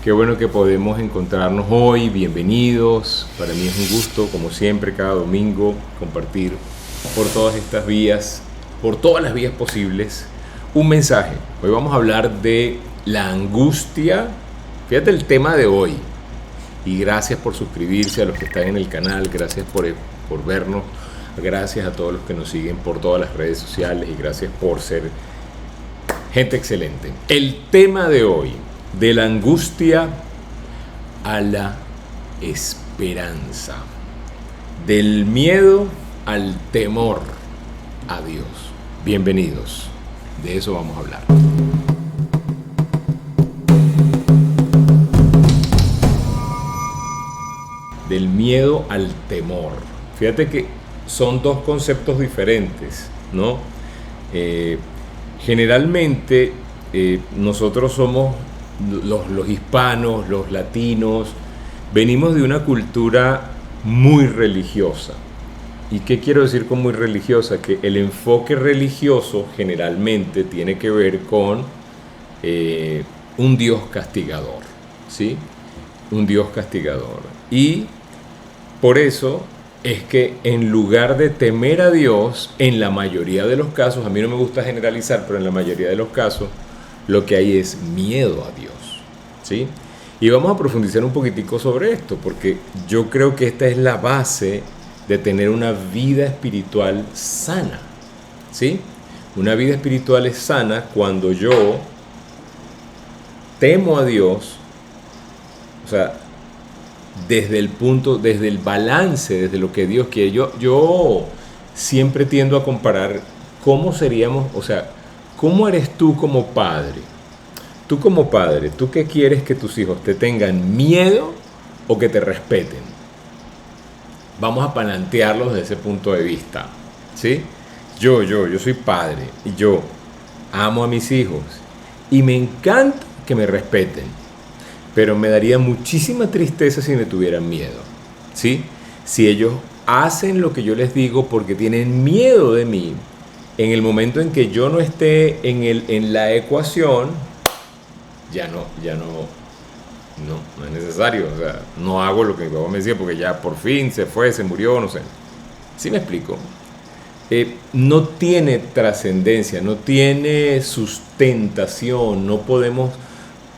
Qué bueno que podemos encontrarnos hoy. Bienvenidos. Para mí es un gusto, como siempre, cada domingo compartir por todas estas vías, por todas las vías posibles, un mensaje. Hoy vamos a hablar de la angustia. Fíjate el tema de hoy. Y gracias por suscribirse a los que están en el canal. Gracias por vernos. Gracias a todos los que nos siguen por todas las redes sociales. Y gracias por ser gente excelente. El tema de hoy: de la angustia a la esperanza, del miedo al temor a Dios. Bienvenidos, de eso vamos a hablar. Del miedo al temor. Fíjate que son dos conceptos diferentes, ¿no? Generalmente nosotros somos los hispanos, los latinos, venimos de una cultura muy religiosa. ¿Y qué quiero decir con muy religiosa? Que el enfoque religioso generalmente tiene que ver con un Dios castigador, ¿sí? Un Dios castigador. Y por eso es que en lugar de temer a Dios, en la mayoría de los casos, a mí no me gusta generalizar, pero en la mayoría de los casos, lo que hay es miedo a Dios, ¿sí? Y vamos a profundizar un poquitico sobre esto, porque yo creo que esta es la base de tener una vida espiritual sana, ¿sí? Una vida espiritual es sana cuando yo temo a Dios, o sea, desde el balance, desde lo que Dios quiere. Yo siempre tiendo a comparar cómo seríamos, o sea, ¿cómo eres tú como padre? Tú como padre, ¿tú qué quieres que tus hijos te tengan miedo o que te respeten? Vamos a plantearlo desde ese punto de vista, ¿sí? Yo soy padre y yo amo a mis hijos y me encanta que me respeten, pero me daría muchísima tristeza si me tuvieran miedo, ¿sí? Si ellos hacen lo que yo les digo porque tienen miedo de mí, en el momento en que yo no esté en la ecuación, ya no es necesario. O sea, no hago lo que mi papá me decía porque ya por fin se fue, se murió, no sé. ¿Sí me explico? No tiene trascendencia, no tiene sustentación, no podemos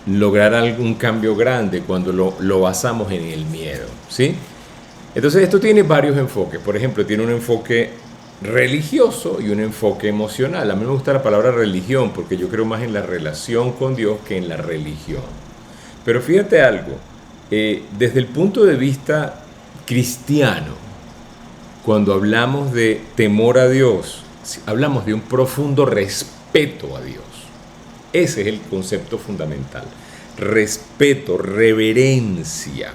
lograr algún cambio grande cuando lo basamos en el miedo, ¿sí? Entonces esto tiene varios enfoques. Por ejemplo, tiene un enfoque religioso y un enfoque emocional. A mí me gusta la palabra religión porque yo creo más en la relación con Dios que en la religión. Pero fíjate algo, desde el punto de vista cristiano, cuando hablamos de temor a Dios, hablamos de un profundo respeto a Dios. Ese es el concepto fundamental. Respeto, reverencia.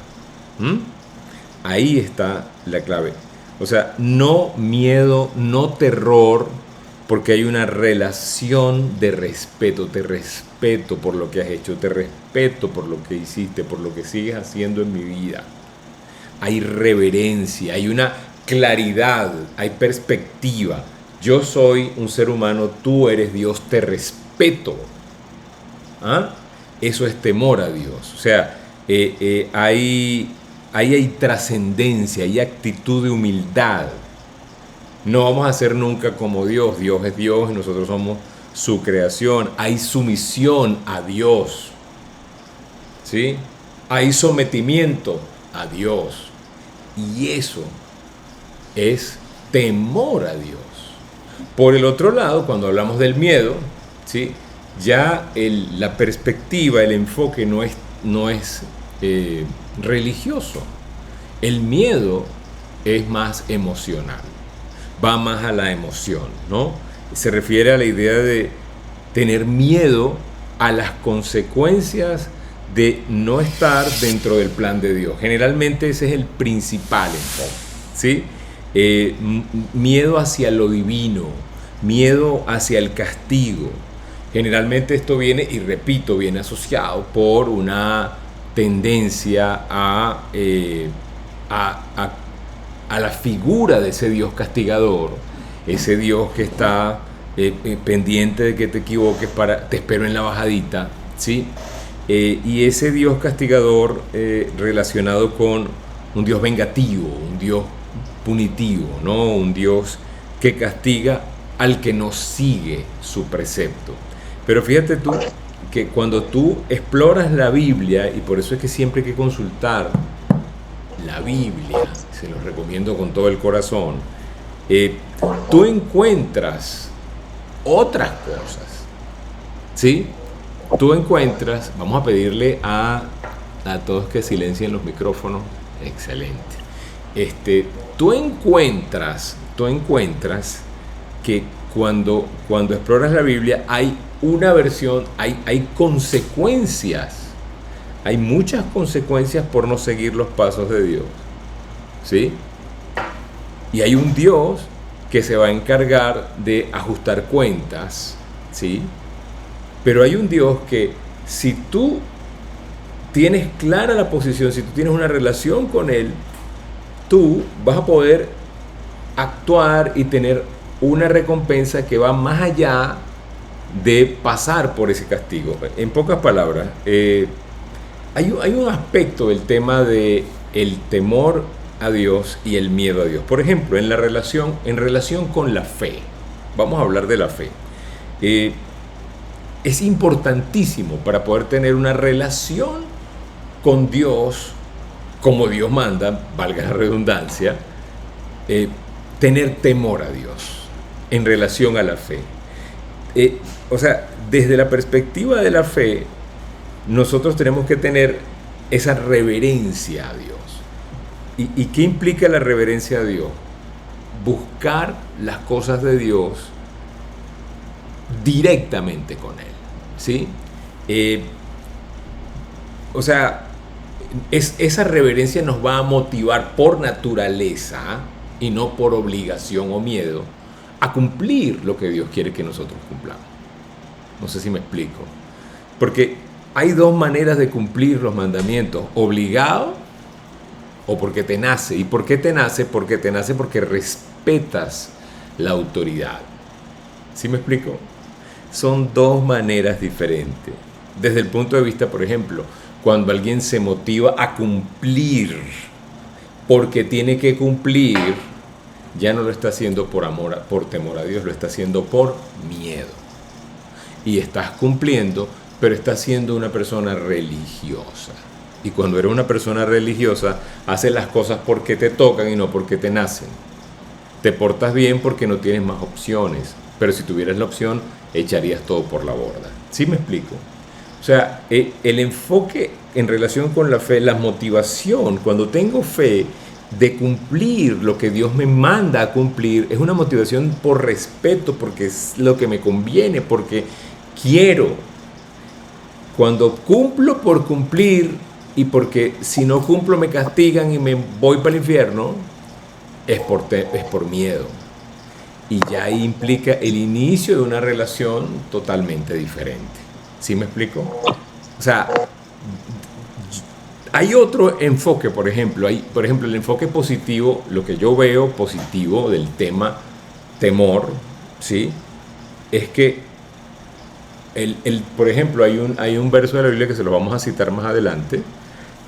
Ahí está la clave. O sea, no miedo, no terror, porque hay una relación de respeto. Te respeto por lo que has hecho, te respeto por lo que hiciste, por lo que sigues haciendo en mi vida. Hay reverencia, hay una claridad, hay perspectiva. Yo soy un ser humano, tú eres Dios, te respeto. ¿Ah? Eso es temor a Dios. O sea, ahí hay trascendencia, hay actitud de humildad. No vamos a ser nunca como Dios. Dios es Dios y nosotros somos su creación. Hay sumisión a Dios, ¿sí? Hay sometimiento a Dios. Y eso es temor a Dios. Por el otro lado, cuando hablamos del miedo, ¿sí? Ya la perspectiva, el enfoque no es religioso. El miedo es más emocional, va más a la emoción, ¿no? Se refiere a la idea de tener miedo a las consecuencias de no estar dentro del plan de Dios. Generalmente ese es el principal enfoque, ¿sí? Miedo hacia lo divino, miedo hacia el castigo. Generalmente esto viene, y repito, viene asociado por una tendencia a la figura de ese Dios castigador, ese Dios que está pendiente de que te equivoques, te espero en la bajadita, ¿sí? Y ese Dios castigador relacionado con un Dios vengativo, un Dios punitivo, ¿no? Un Dios que castiga al que no sigue su precepto. Pero fíjate tú que cuando tú exploras la Biblia, y por eso es que siempre hay que consultar la Biblia, se los recomiendo con todo el corazón, tú encuentras otras cosas, ¿sí? Tú encuentras, vamos a pedirle a todos que silencien los micrófonos, excelente. Tú encuentras que cuando exploras la Biblia hay una versión, hay consecuencias, hay muchas consecuencias por no seguir los pasos de Dios, ¿sí? Y hay un Dios que se va a encargar de ajustar cuentas, ¿sí? Pero hay un Dios que si tú tienes clara la posición, si tú tienes una relación con Él, tú vas a poder actuar y tener una recompensa que va más allá de pasar por ese castigo. En pocas palabras, hay un aspecto del tema de el temor a Dios y el miedo a Dios. Por ejemplo, en relación con la fe, vamos a hablar de la fe. Es importantísimo para poder tener una relación con Dios, como Dios manda, valga la redundancia, tener temor a Dios en relación a la fe. O sea, desde la perspectiva de la fe, nosotros tenemos que tener esa reverencia a Dios. ¿Y qué implica la reverencia a Dios? Buscar las cosas de Dios directamente con Él, ¿sí? O sea, esa reverencia nos va a motivar por naturaleza y no por obligación o miedo a cumplir lo que Dios quiere que nosotros cumplamos. No sé si me explico. Porque hay dos maneras de cumplir los mandamientos: obligado o porque te nace. ¿Y por qué te nace? Porque te nace porque respetas la autoridad. ¿Sí me explico? Son dos maneras diferentes. Desde el punto de vista, por ejemplo, cuando alguien se motiva a cumplir porque tiene que cumplir, ya no lo está haciendo por temor a Dios, lo está haciendo por miedo. Y estás cumpliendo, pero estás siendo una persona religiosa. Y cuando eres una persona religiosa, haces las cosas porque te tocan y no porque te nacen. Te portas bien porque no tienes más opciones, pero si tuvieras la opción, echarías todo por la borda. ¿Sí me explico? O sea, el enfoque en relación con la fe, la motivación, cuando tengo fe de cumplir lo que Dios me manda a cumplir, es una motivación por respeto, porque es lo que me conviene, porque quiero. Cuando cumplo por cumplir y porque si no cumplo me castigan y me voy para el infierno, es por miedo. Y ya ahí implica el inicio de una relación totalmente diferente. ¿Sí me explico? O sea, hay otro enfoque, por ejemplo, el enfoque positivo, lo que yo veo positivo del tema temor, ¿sí? Es que, por ejemplo, hay un verso de la Biblia que se lo vamos a citar más adelante,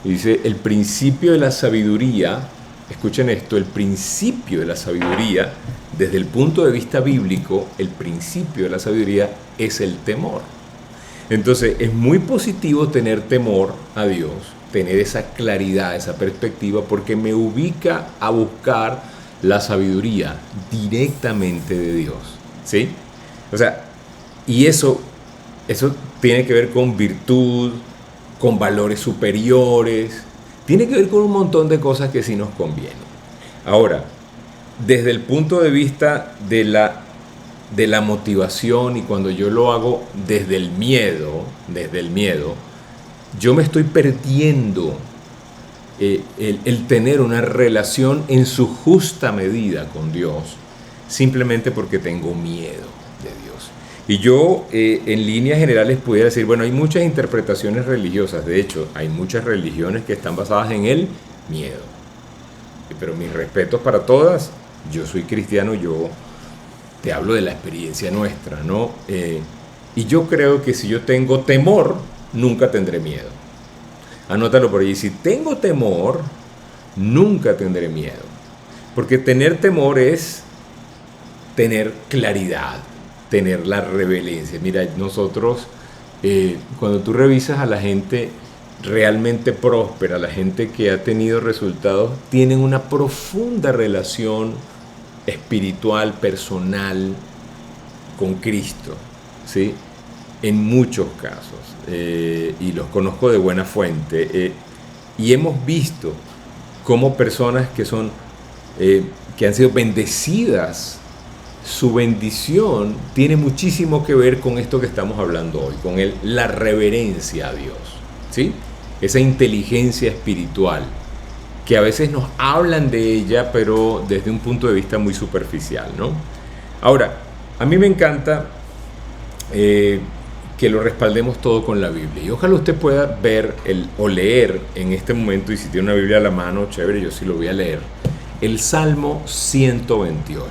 y dice: el principio de la sabiduría, escuchen esto, el principio de la sabiduría, desde el punto de vista bíblico, el principio de la sabiduría es el temor. Entonces, es muy positivo tener temor a Dios, tener esa claridad, esa perspectiva, porque me ubica a buscar la sabiduría directamente de Dios, ¿sí? O sea, y eso tiene que ver con virtud, con valores superiores, tiene que ver con un montón de cosas que sí nos convienen. Ahora, desde el punto de vista de la motivación, y cuando yo lo hago desde el miedo, yo me estoy perdiendo el tener una relación en su justa medida con Dios, simplemente porque tengo miedo de Dios. Y yo, en líneas generales, pudiera decir, bueno, hay muchas interpretaciones religiosas. De hecho, hay muchas religiones que están basadas en el miedo. Pero mis respetos para todas. Yo soy cristiano, yo te hablo de la experiencia nuestra, ¿no? Y yo creo que si yo tengo temor, nunca tendré miedo. Anótalo por allí. Si tengo temor, nunca tendré miedo. Porque tener temor es tener claridad, tener la reverencia. Mira, nosotros, cuando tú revisas a la gente realmente próspera, la gente que ha tenido resultados, tienen una profunda relación espiritual, personal con Cristo, ¿sí? En muchos casos, y los conozco de buena fuente, y hemos visto cómo personas que son, que han sido bendecidas, su bendición tiene muchísimo que ver con esto que estamos hablando hoy, con la reverencia a Dios, ¿sí? Esa inteligencia espiritual, que a veces nos hablan de ella, pero desde un punto de vista muy superficial, ¿no? Ahora, a mí me encanta que lo respaldemos todo con la Biblia. Y ojalá usted pueda ver o leer en este momento, y si tiene una Biblia a la mano, chévere, yo sí lo voy a leer, el Salmo 128.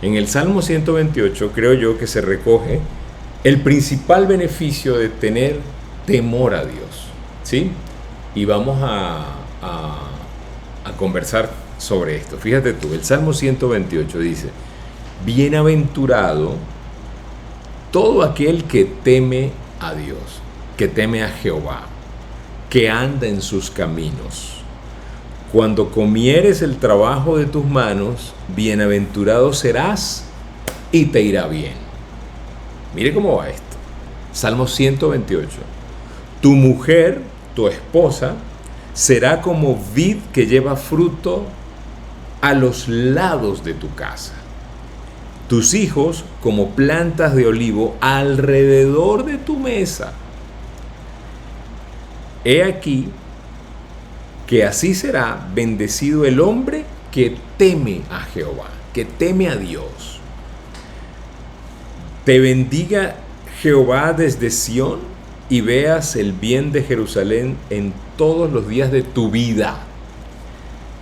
En el Salmo 128 creo yo que se recoge el principal beneficio de tener temor a Dios, ¿sí? Y vamos a conversar sobre esto. Fíjate tú, el Salmo 128 dice: bienaventurado todo aquel que teme a Dios, que teme a Jehová, que anda en sus caminos. Cuando comieres el trabajo de tus manos, bienaventurado serás y te irá bien. Mire cómo va esto. Salmo 128. Tu mujer, tu esposa, será como vid que lleva fruto a los lados de tu casa. Tus hijos como plantas de olivo alrededor de tu mesa. He aquí que así será bendecido el hombre que teme a Jehová, que teme a Dios. Te bendiga Jehová desde Sión y veas el bien de Jerusalén en todos los días de tu vida.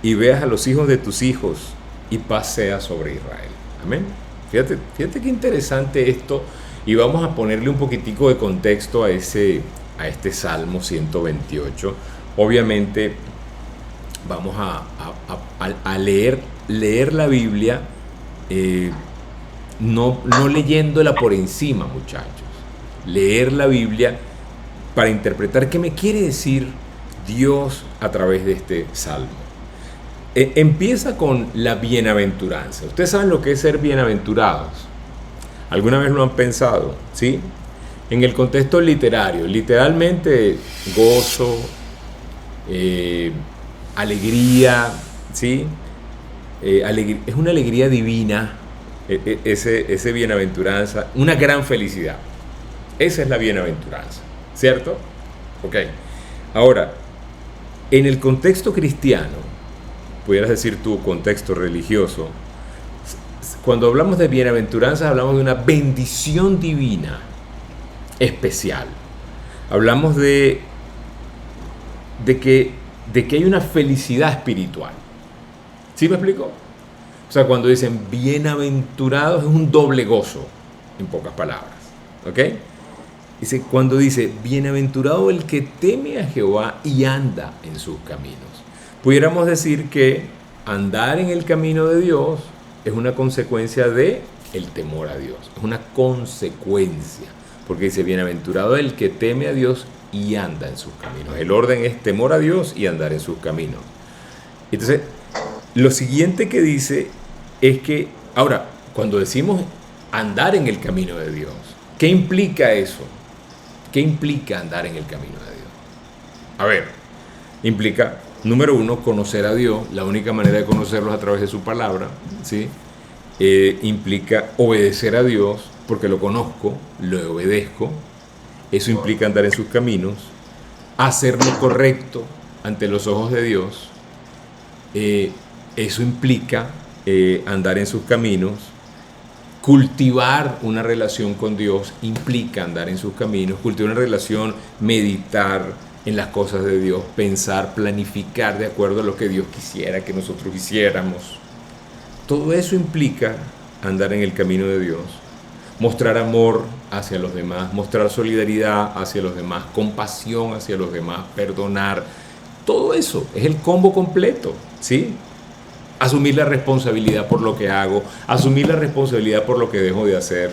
Y veas a los hijos de tus hijos y paz sea sobre Israel. Amén. Fíjate qué interesante esto, y vamos a ponerle un poquitico de contexto a este Salmo 128. Obviamente vamos a leer la Biblia, no leyéndola por encima, muchachos. Leer la Biblia para interpretar qué me quiere decir Dios a través de este Salmo. Empieza con la bienaventuranza. Ustedes saben lo que es ser bienaventurados. ¿Alguna vez lo han pensado? ¿Sí? En el contexto literario, literalmente gozo, alegría, ¿sí? Es una alegría divina, ese bienaventuranza, una gran felicidad. Esa es la bienaventuranza, ¿cierto? Ok. Ahora, en el contexto cristiano, pudieras decir tu contexto religioso, cuando hablamos de bienaventuranza hablamos de una bendición divina especial. Hablamos de que hay una felicidad espiritual. ¿Sí me explico? O sea, cuando dicen bienaventurados es un doble gozo, en pocas palabras. ¿Ok? Dice, cuando dice bienaventurado el que teme a Jehová y anda en sus caminos. Pudiéramos decir que andar en el camino de Dios es una consecuencia de el temor a Dios. Es una consecuencia. Porque dice, bienaventurado el que teme a Dios y anda en sus caminos. El orden es temor a Dios y andar en sus caminos. Entonces, lo siguiente que dice es que, ahora, cuando decimos andar en el camino de Dios, ¿qué implica eso? ¿Qué implica andar en el camino de Dios? A ver, implica, número uno, conocer a Dios. La única manera de conocerlo es a través de su palabra, ¿sí? Implica obedecer a Dios, porque lo conozco, lo obedezco. Eso implica andar en sus caminos, hacer lo correcto ante los ojos de Dios. Eso implica andar en sus caminos. Cultivar una relación con Dios implica andar en sus caminos. Cultivar una relación, meditar en las cosas de Dios, pensar, planificar de acuerdo a lo que Dios quisiera que nosotros hiciéramos. Todo eso implica andar en el camino de Dios. mostrar amor hacia los demás, mostrar solidaridad hacia los demás, compasión hacia los demás, perdonar. Todo eso es el combo completo, ¿sí? Asumir la responsabilidad por lo que hago, asumir la responsabilidad por lo que dejo de hacer.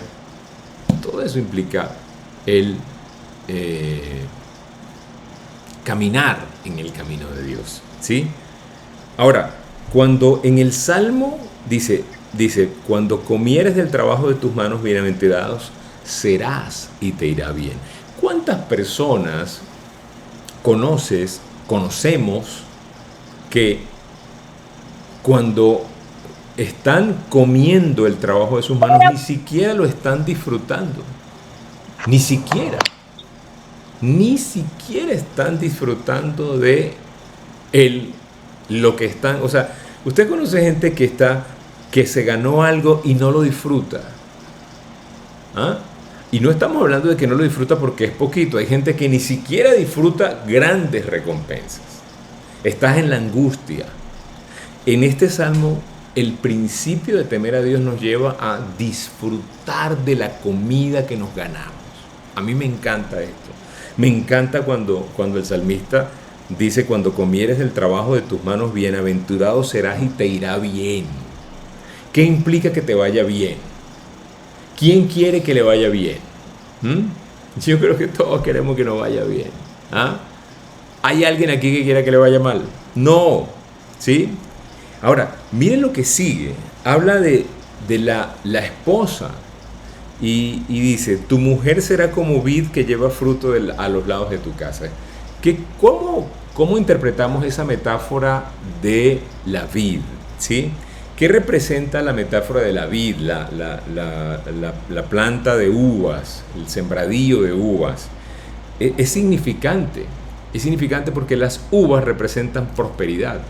Todo eso implica el caminar en el camino de Dios, ¿sí? Ahora, cuando en el Salmo dice, cuando comieres del trabajo de tus manos, bienaventurados serás y te irá bien. ¿Cuántas personas conocemos que cuando están comiendo el trabajo de sus manos ni siquiera lo están disfrutando? Ni siquiera están disfrutando de lo que están. O sea, usted conoce gente que se ganó algo y no lo disfruta. ¿Ah? Y no estamos hablando de que no lo disfruta porque es poquito. Hay gente que ni siquiera disfruta grandes recompensas. Estás en la angustia. En este salmo, el principio de temer a Dios nos lleva a disfrutar de la comida que nos ganamos. A mí me encanta esto. Me encanta cuando el salmista dice, cuando comieres del trabajo de tus manos, bienaventurado serás y te irá bien. ¿Qué implica que te vaya bien? ¿Quién quiere que le vaya bien? Yo creo que todos queremos que nos vaya bien. ¿Ah? ¿Hay alguien aquí que quiera que le vaya mal? No. ¿Sí? Ahora, miren lo que sigue. Habla de la esposa y dice, tu mujer será como vid que lleva fruto a los lados de tu casa. ¿Cómo interpretamos esa metáfora de la vid? ¿Sí? ¿Qué representa la metáfora de la vid, la planta de uvas, el sembradío de uvas? Es significante porque las uvas representan prosperidad.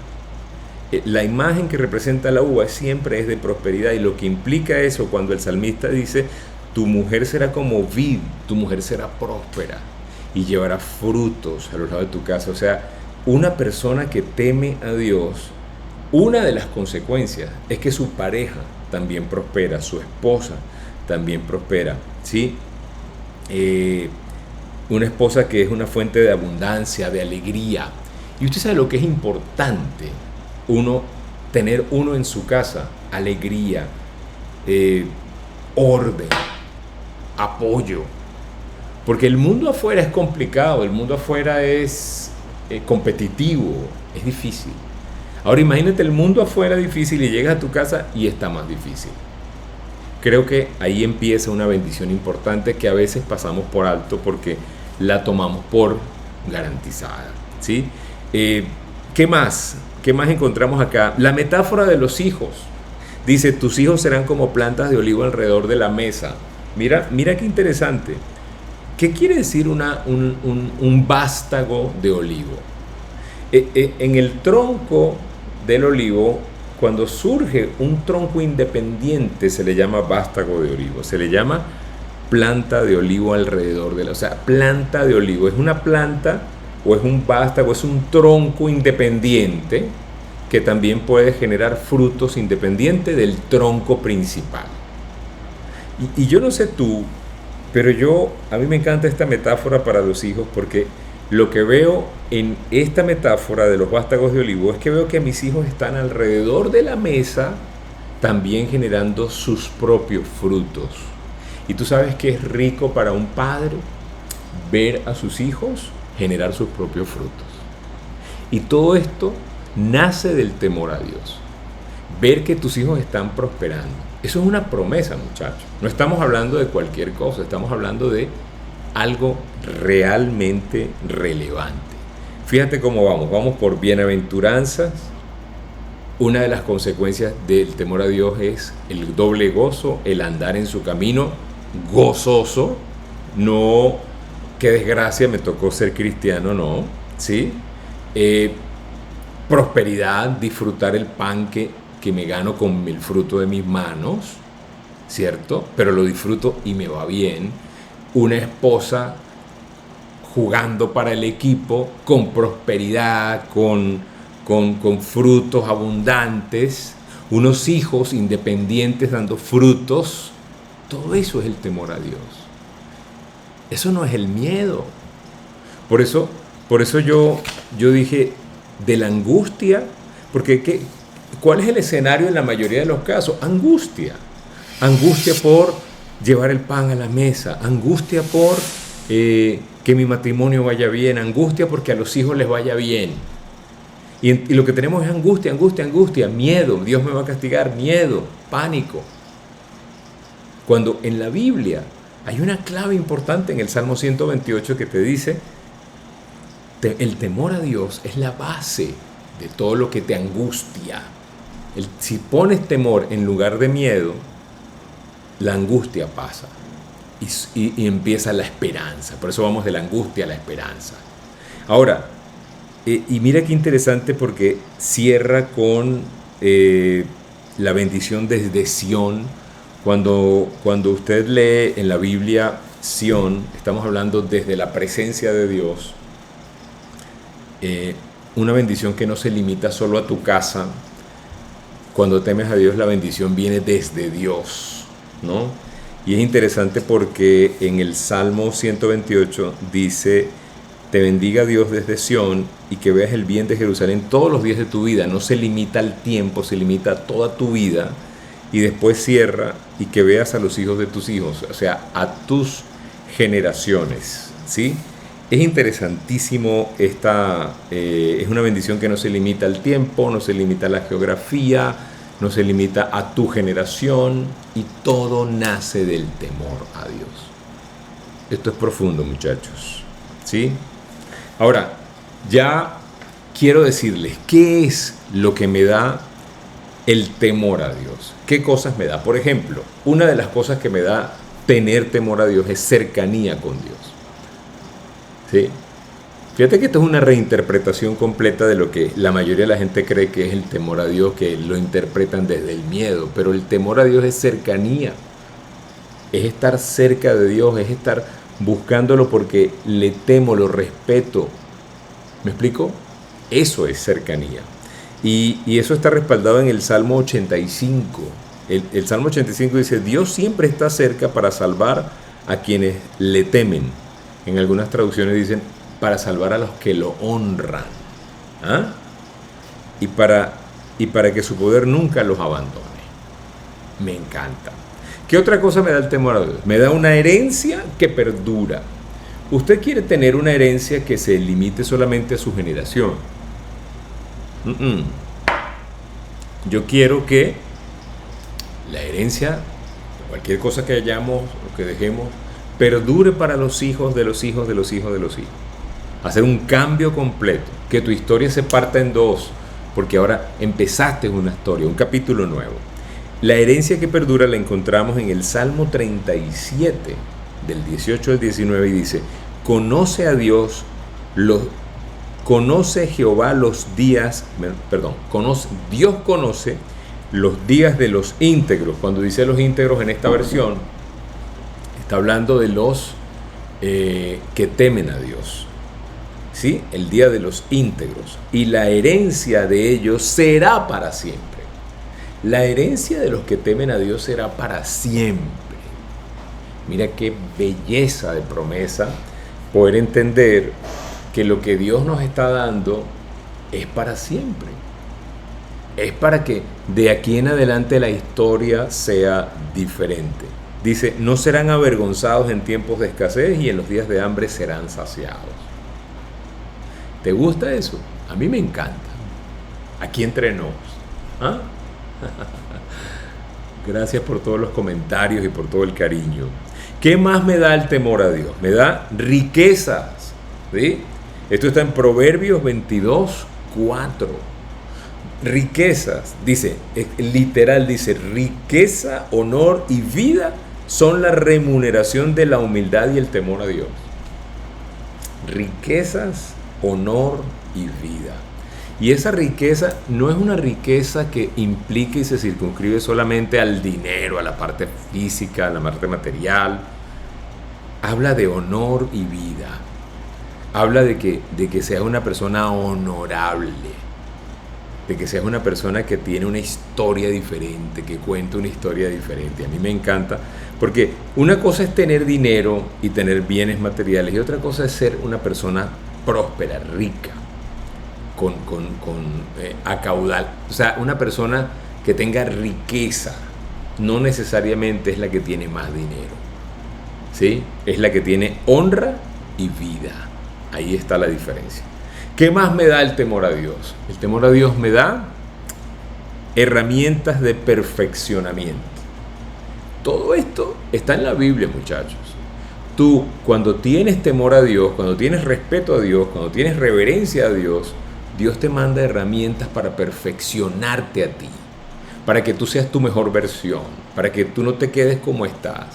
La imagen que representa la uva siempre es de prosperidad, y lo que implica eso cuando el salmista dice, tu mujer será como vid, tu mujer será próspera y llevará frutos a los lados de tu casa. O sea, una persona que teme a Dios, una de las consecuencias es que su pareja también prospera, su esposa también prospera, ¿sí? Una esposa que es una fuente de abundancia, de alegría. Y usted sabe lo que es importante, tener en su casa alegría, orden, apoyo. Porque el mundo afuera es complicado, el mundo afuera es competitivo, es difícil. Ahora imagínate el mundo afuera difícil y llegas a tu casa y está más difícil. Creo que ahí empieza una bendición importante que a veces pasamos por alto porque la tomamos por garantizada, ¿sí? ¿Qué más encontramos acá? La metáfora de los hijos. Dice, tus hijos serán como plantas de olivo alrededor de la mesa. Mira qué interesante. ¿Qué quiere decir un vástago de olivo? En el tronco del olivo, cuando surge un tronco independiente, se le llama vástago de olivo, se le llama planta de olivo alrededor de la... O sea, planta de olivo es una planta o es un vástago, es un tronco independiente que también puede generar frutos independientes del tronco principal. Y yo no sé tú, pero a mí me encanta esta metáfora para los hijos, porque lo que veo en esta metáfora de los vástagos de olivo es que veo que mis hijos están alrededor de la mesa también generando sus propios frutos. Y tú sabes que es rico para un padre ver a sus hijos generar sus propios frutos. Y todo esto nace del temor a Dios. Ver que tus hijos están prosperando. Eso es una promesa, muchachos. No estamos hablando de cualquier cosa, estamos hablando de algo realmente relevante. Fíjate cómo vamos por bienaventuranzas. Una de las consecuencias del temor a Dios es el doble gozo, el andar en su camino gozoso. No, qué desgracia, me tocó ser cristiano, no, ¿sí? Prosperidad, disfrutar el pan que me gano con el fruto de mis manos, ¿cierto? Pero lo disfruto y me va bien. Una esposa jugando para el equipo, con prosperidad, con frutos abundantes. Unos hijos independientes dando frutos Todo eso es el temor a Dios. Eso no es el miedo. Por eso yo dije, de la angustia, porque ¿cuál es el escenario en la mayoría de los casos? Angustia. Angustia por llevar el pan a la mesa, angustia por que mi matrimonio vaya bien, angustia porque a los hijos les vaya bien. Y lo que tenemos es angustia, miedo, Dios me va a castigar, miedo, pánico. Cuando en la Biblia hay una clave importante en el Salmo 128 que te dice, el temor a Dios es la base de todo lo que te angustia. Si pones temor en lugar de miedo, la angustia pasa y empieza la esperanza. Por eso vamos de la angustia a la esperanza. Ahora, y mira qué interesante porque cierra con la bendición desde Sión. Cuando usted lee en la Biblia Sión, estamos hablando desde la presencia de Dios, una bendición que no se limita solo a tu casa. Cuando temes a Dios, la bendición viene desde Dios, ¿no? Y es interesante porque en el Salmo 128 dice, te bendiga Dios desde Sión y que veas el bien de Jerusalén todos los días de tu vida. No se limita al tiempo, se limita a toda tu vida. Y después cierra, y que veas a los hijos de tus hijos, o sea, a tus generaciones, ¿sí? Es interesantísimo, es una bendición que no se limita al tiempo, no se limita a la geografía, no se limita a tu generación, y todo nace del temor a Dios. Esto es profundo, muchachos, ¿sí? Ahora, ya quiero decirles, ¿qué es lo que me da el temor a Dios? ¿Qué cosas me da? Por ejemplo, una de las cosas que me da tener temor a Dios es cercanía con Dios. ¿Sí? Fíjate que esto es una reinterpretación completa de lo que la mayoría de la gente cree que es el temor a Dios, que lo interpretan desde el miedo, pero el temor a Dios es cercanía, es estar cerca de Dios, es estar buscándolo porque le temo, lo respeto. ¿Me explico? Eso es cercanía. Y eso está respaldado en el Salmo 85. El Salmo 85 dice, Dios siempre está cerca para salvar a quienes le temen. En algunas traducciones dicen, para salvar a los que lo honran. ¿Ah? Y para que su poder nunca los abandone. Me encanta. ¿Qué otra cosa me da el temor a Dios? Me da una herencia que perdura. Usted quiere tener una herencia que se limite solamente a su generación. Yo quiero que la herencia, cualquier cosa que hayamos o que dejemos, perdure para los hijos de los hijos de los hijos de los hijos. Hacer un cambio completo, que tu historia se parta en dos, porque ahora empezaste una historia, un capítulo nuevo. La herencia que perdura la encontramos en el Salmo 37, del 18 al 19, y dice, conoce Jehová los días, Dios conoce los días de los íntegros. Cuando dice los íntegros en esta versión, está hablando de los que temen a Dios. ¿Sí? El día de los íntegros. Y la herencia de ellos será para siempre. La herencia de los que temen a Dios será para siempre. Mira qué belleza de promesa poder entender que lo que Dios nos está dando es para siempre. Es para que de aquí en adelante la historia sea diferente. Dice, no serán avergonzados en tiempos de escasez y en los días de hambre serán saciados. ¿Te gusta eso? A mí me encanta. Aquí entre nos. ¿Ah? Gracias por todos los comentarios y por todo el cariño. ¿Qué más me da el temor a Dios? Me da riquezas. ¿Sí? Esto está en Proverbios 22:4. Riquezas, dice, literal dice, riqueza, honor y vida son la remuneración de la humildad y el temor a Dios. Riquezas, honor y vida. Y esa riqueza no es una riqueza que implique y se circunscribe solamente al dinero, a la parte física, a la parte material. Habla de honor y vida. Habla de que seas una persona honorable, de que seas una persona que tiene una historia diferente, que cuenta una historia diferente. A mí me encanta Porque una cosa es tener dinero y tener bienes materiales y otra cosa es ser una persona próspera, rica, a caudal. O sea, una persona que tenga riqueza no necesariamente es la que tiene más dinero, ¿sí? Es la que tiene honra y vida. Ahí está la diferencia. ¿Qué más me da el temor a Dios? El temor a Dios me da herramientas de perfeccionamiento. Todo esto está en la Biblia, muchachos. Tú, cuando tienes temor a Dios, cuando tienes respeto a Dios, cuando tienes reverencia a Dios, Dios te manda herramientas para perfeccionarte a ti, para que tú seas tu mejor versión, para que tú no te quedes como estás.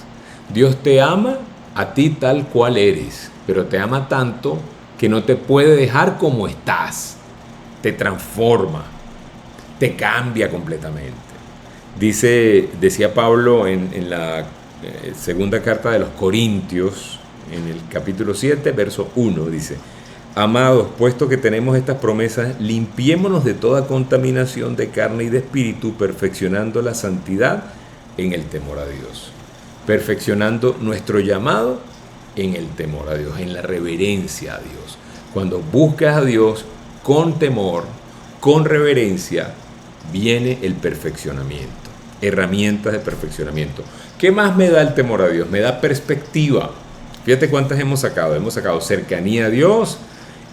Dios te ama a ti tal cual eres, pero te ama tanto que no te puede dejar como estás. Te transforma, te cambia completamente. Decía Pablo en la segunda carta de los Corintios, en el capítulo 7, verso 1, dice: amados, puesto que tenemos estas promesas, limpiémonos de toda contaminación de carne y de espíritu, perfeccionando la santidad en el temor a Dios. Perfeccionando nuestro llamado en el temor a Dios, en la reverencia a Dios. Cuando buscas a Dios con temor, con reverencia, viene el perfeccionamiento. Herramientas de perfeccionamiento. ¿Qué más me da el temor a Dios? Me da perspectiva. Fíjate cuántas hemos sacado. Hemos sacado cercanía a Dios,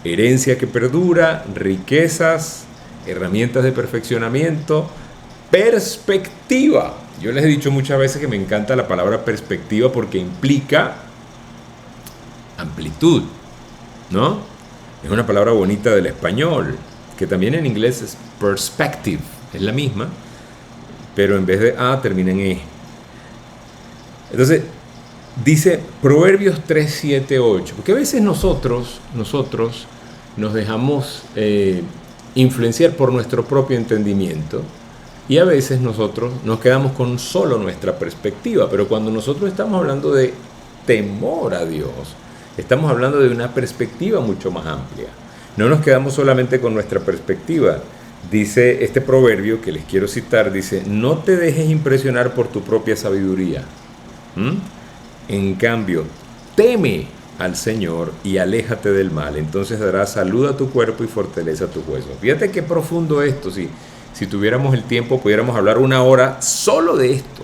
herencia que perdura, riquezas, herramientas de perfeccionamiento, perspectiva. Yo les he dicho muchas veces que me encanta la palabra perspectiva porque implica amplitud, ¿no? Es una palabra bonita del español, que también en inglés es perspective, es la misma, pero en vez de A termina en E. Entonces, dice Proverbios 3, 7, 8, porque a veces nosotros nos dejamos influenciar por nuestro propio entendimiento y a veces nosotros nos quedamos con solo nuestra perspectiva, pero cuando nosotros estamos hablando de temor a Dios, estamos hablando de una perspectiva mucho más amplia. No nos quedamos solamente con nuestra perspectiva. Dice este proverbio que les quiero citar, dice: no te dejes impresionar por tu propia sabiduría. En cambio, teme al Señor y aléjate del mal. Entonces darás salud a tu cuerpo y fortaleza a tus huesos. Fíjate qué profundo esto. Si tuviéramos el tiempo, pudiéramos hablar una hora solo de esto.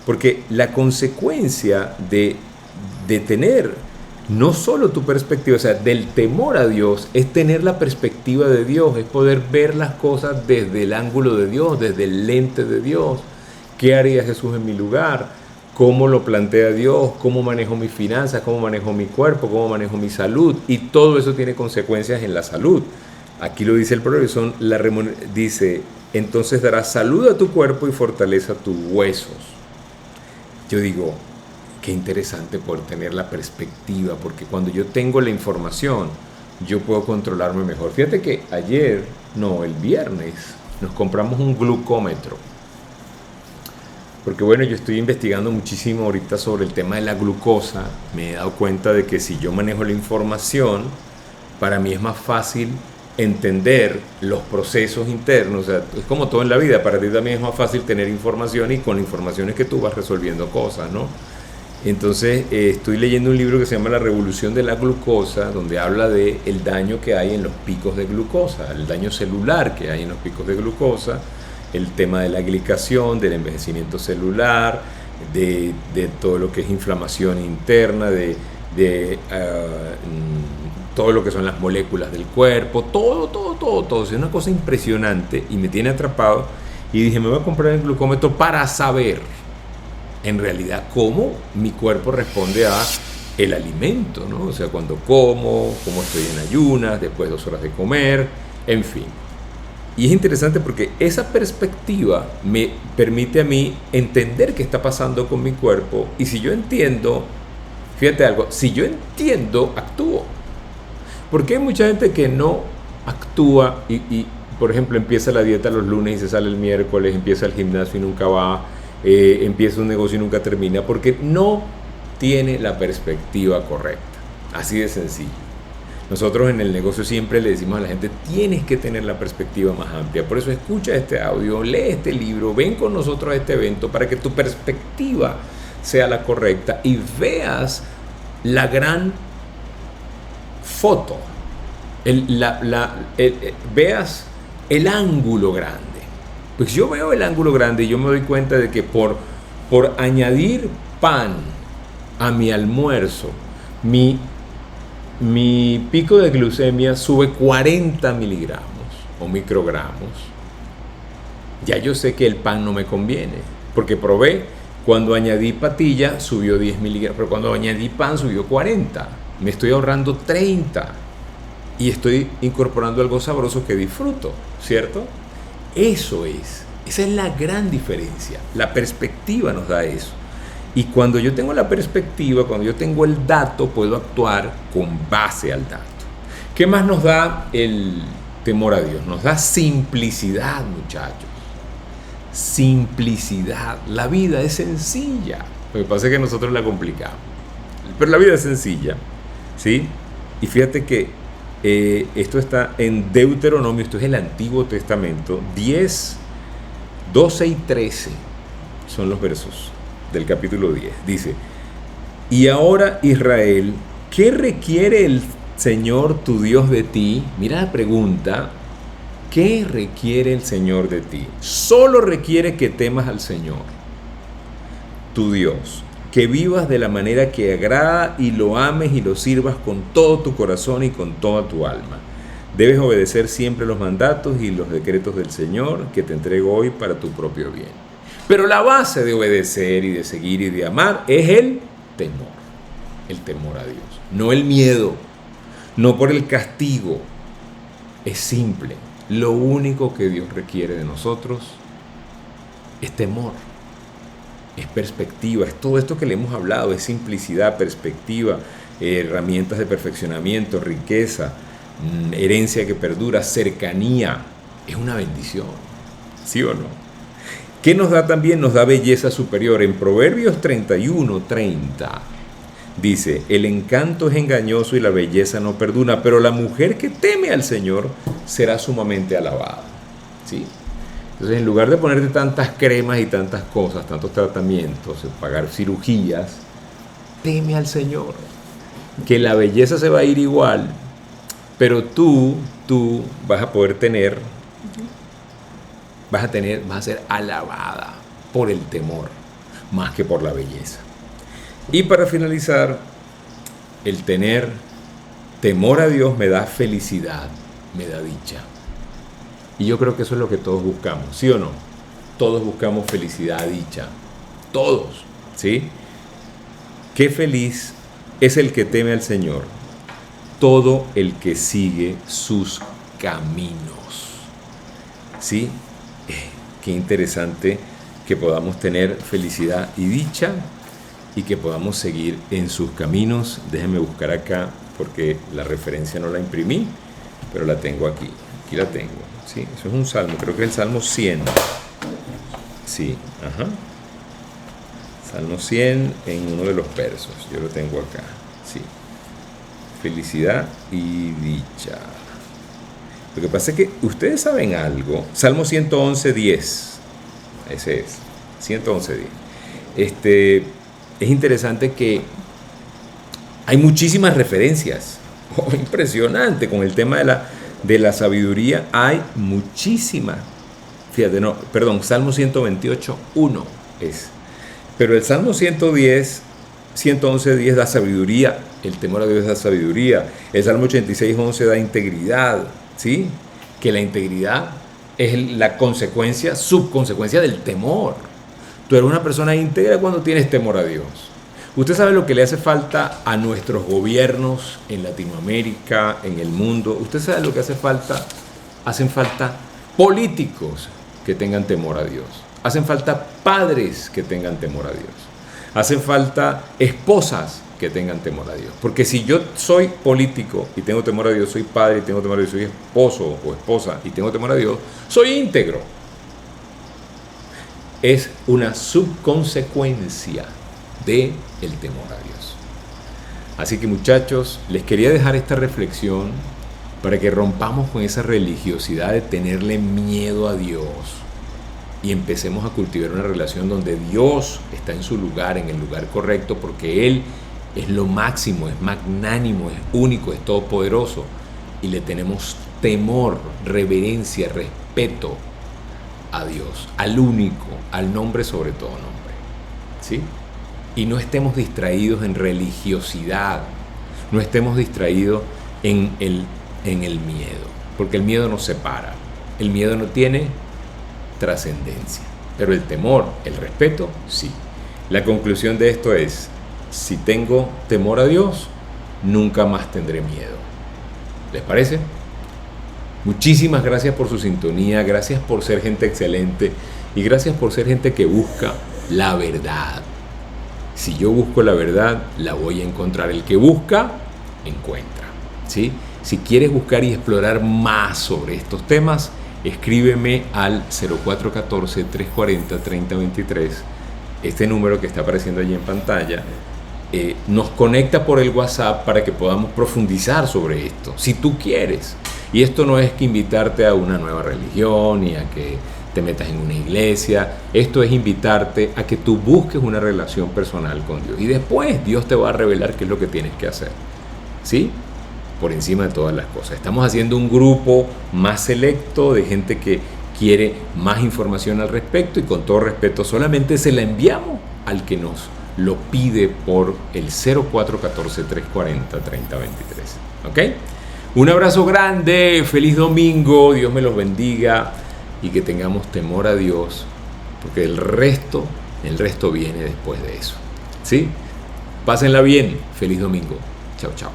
Porque la consecuencia de tener no solo tu perspectiva, o sea, del temor a Dios, es tener la perspectiva de Dios, es poder ver las cosas desde el ángulo de Dios, desde el lente de Dios. ¿Qué haría Jesús en mi lugar? ¿Cómo lo plantea Dios? ¿Cómo manejo mis finanzas? ¿Cómo manejo mi cuerpo? ¿Cómo manejo mi salud? Y todo eso tiene consecuencias en la salud. Aquí lo dice el proverbio, dice: entonces darás salud a tu cuerpo y fortaleza a tus huesos. Yo digo, qué interesante poder tener la perspectiva, porque cuando yo tengo la información, yo puedo controlarme mejor. Fíjate que el viernes, nos compramos un glucómetro. Porque bueno, yo estoy investigando muchísimo ahorita sobre el tema de la glucosa. Me he dado cuenta de que si yo manejo la información, para mí es más fácil entender los procesos internos. O sea, es como todo en la vida, para ti también es más fácil tener información y con la información es que tú vas resolviendo cosas, ¿no? Entonces estoy leyendo un libro que se llama La Revolución de la Glucosa, donde habla de el daño que hay en los picos de glucosa, el daño celular que hay en los picos de glucosa, el tema de la glicación, del envejecimiento celular, de todo lo que es inflamación interna, de todo lo que son las moléculas del cuerpo, todo. Es una cosa impresionante y me tiene atrapado. Y dije, me voy a comprar el glucómetro para saber en realidad cómo mi cuerpo responde a el alimento, ¿no? O sea, cuando cómo estoy en ayunas, después de 2 horas de comer, en fin. Y es interesante porque esa perspectiva me permite a mí entender qué está pasando con mi cuerpo. Y si yo entiendo, fíjate algo, si yo entiendo, actúo. Porque hay mucha gente que no actúa y por ejemplo, empieza la dieta los lunes y se sale el miércoles, empieza el gimnasio y nunca va, empieza un negocio y nunca termina, porque no tiene la perspectiva correcta. Así de sencillo. Nosotros en el negocio siempre le decimos a la gente: tienes que tener la perspectiva más amplia. Por eso escucha este audio, lee este libro, ven con nosotros a este evento para que tu perspectiva sea la correcta y veas la gran foto, veas el ángulo grande. Pues yo veo el ángulo grande y yo me doy cuenta de que por añadir pan a mi almuerzo, mi pico de glucemia sube 40 miligramos o microgramos. Ya yo sé que el pan no me conviene, porque probé, cuando añadí patilla subió 10 miligramos, pero cuando añadí pan subió 40. Me estoy ahorrando 30 y estoy incorporando algo sabroso que disfruto, ¿cierto? Esa es la gran diferencia. La perspectiva nos da eso. Y cuando yo tengo la perspectiva, cuando yo tengo el dato, puedo actuar con base al dato. ¿Qué más nos da el temor a Dios? Nos da simplicidad, muchachos. Simplicidad. La vida es sencilla. Lo que pasa es que nosotros la complicamos. Pero la vida es sencilla, ¿sí? Y fíjate que esto está en Deuteronomio, esto es el Antiguo Testamento, 10, 12 y 13 son los versos del capítulo 10. Dice: y ahora, Israel, ¿qué requiere el Señor tu Dios de ti? Mira la pregunta. ¿Qué requiere el Señor de ti? Solo requiere que temas al Señor, tu Dios, que vivas de la manera que agrada y lo ames y lo sirvas con todo tu corazón y con toda tu alma. Debes obedecer siempre los mandatos y los decretos del Señor que te entrego hoy para tu propio bien. Pero la base de obedecer y de seguir y de amar es el temor a Dios, no el miedo, no por el castigo. Es simple. Lo único que Dios requiere de nosotros es temor, es perspectiva, es todo esto que le hemos hablado, es simplicidad, perspectiva, herramientas de perfeccionamiento, riqueza, herencia que perdura, cercanía. Es una bendición, ¿sí o no? ¿Qué nos da también? Nos da belleza superior. En Proverbios 31:30 dice: el encanto es engañoso y la belleza no perdura, pero la mujer que teme al Señor será sumamente alabada, ¿sí? Entonces, en lugar de ponerte tantas cremas y tantas cosas, tantos tratamientos, pagar cirugías, teme al Señor, que la belleza se va a ir igual, pero tú vas a poder tener, vas a ser alabada por el temor, más que por la belleza. Y para finalizar, el tener temor a Dios me da felicidad, me da dicha. Y yo creo que eso es lo que todos buscamos, ¿sí o no? Todos buscamos felicidad, dicha. Todos, ¿sí? Qué feliz es el que teme al Señor, todo el que sigue sus caminos, ¿sí? Qué interesante que podamos tener felicidad y dicha y que podamos seguir en sus caminos. Déjenme buscar acá porque la referencia no la imprimí, pero la tengo aquí. Aquí la tengo, ¿sí? Eso es un salmo, creo que es el Salmo 100. Sí, ajá. Salmo 100 en uno de los versos, yo lo tengo acá, sí. Felicidad y dicha. Lo que pasa es que ustedes saben algo. Salmo 111:10. Ese es, 111:10. Es interesante que hay muchísimas referencias. Oh, impresionante, con el tema de la sabiduría hay muchísimas. Fíjate, no, perdón, Salmo 128:1 es. Pero el Salmo 111:10 da sabiduría, el temor a Dios da sabiduría. El Salmo 86:11 da integridad, ¿sí? Que la integridad es la consecuencia, subconsecuencia del temor. Tú eres una persona íntegra cuando tienes temor a Dios. Usted sabe lo que le hace falta a nuestros gobiernos en Latinoamérica, en el mundo. Usted sabe lo que hace falta. Hacen falta políticos que tengan temor a Dios. Hacen falta padres que tengan temor a Dios. Hacen falta esposas que tengan temor a Dios. Porque si yo soy político y tengo temor a Dios, soy padre y tengo temor a Dios, soy esposo o esposa y tengo temor a Dios, soy íntegro. Es una subconsecuencia del temor a Dios. Así que, muchachos, les quería dejar esta reflexión para que rompamos con esa religiosidad de tenerle miedo a Dios. y empecemos a cultivar una relación donde Dios está en su lugar, en el lugar correcto, porque Él es lo máximo, es magnánimo, es único, es todopoderoso, y le tenemos temor, reverencia, respeto a Dios, al único, al nombre sobre todo nombre, ¿sí? Y no estemos distraídos en religiosidad, no estemos distraídos en el miedo, porque el miedo nos separa, el miedo no tiene trascendencia, pero el temor, el respeto, sí. La conclusión de esto es: si tengo temor a Dios, nunca más tendré miedo. ¿Les parece? Muchísimas gracias por su sintonía, gracias por ser gente excelente y gracias por ser gente que busca la verdad. Si yo busco la verdad, la voy a encontrar. El que busca, encuentra, ¿sí? Si quieres buscar y explorar más sobre estos temas, escríbeme al 0414-340-3023, este número que está apareciendo allí en pantalla. Nos conecta por el WhatsApp para que podamos profundizar sobre esto, si tú quieres. Y esto no es que invitarte a una nueva religión ni a que te metas en una iglesia. Esto es invitarte a que tú busques una relación personal con Dios. Y después Dios te va a revelar qué es lo que tienes que hacer, ¿sí? Por encima de todas las cosas. Estamos haciendo un grupo más selecto de gente que quiere más información al respecto, y con todo respeto solamente se la enviamos al que nos lo pide por el 0414-340-3023. ¿Ok? Un abrazo grande, feliz domingo, Dios me los bendiga y que tengamos temor a Dios, porque el resto viene después de eso. ¿Sí? Pásenla bien, feliz domingo. Chao, chao.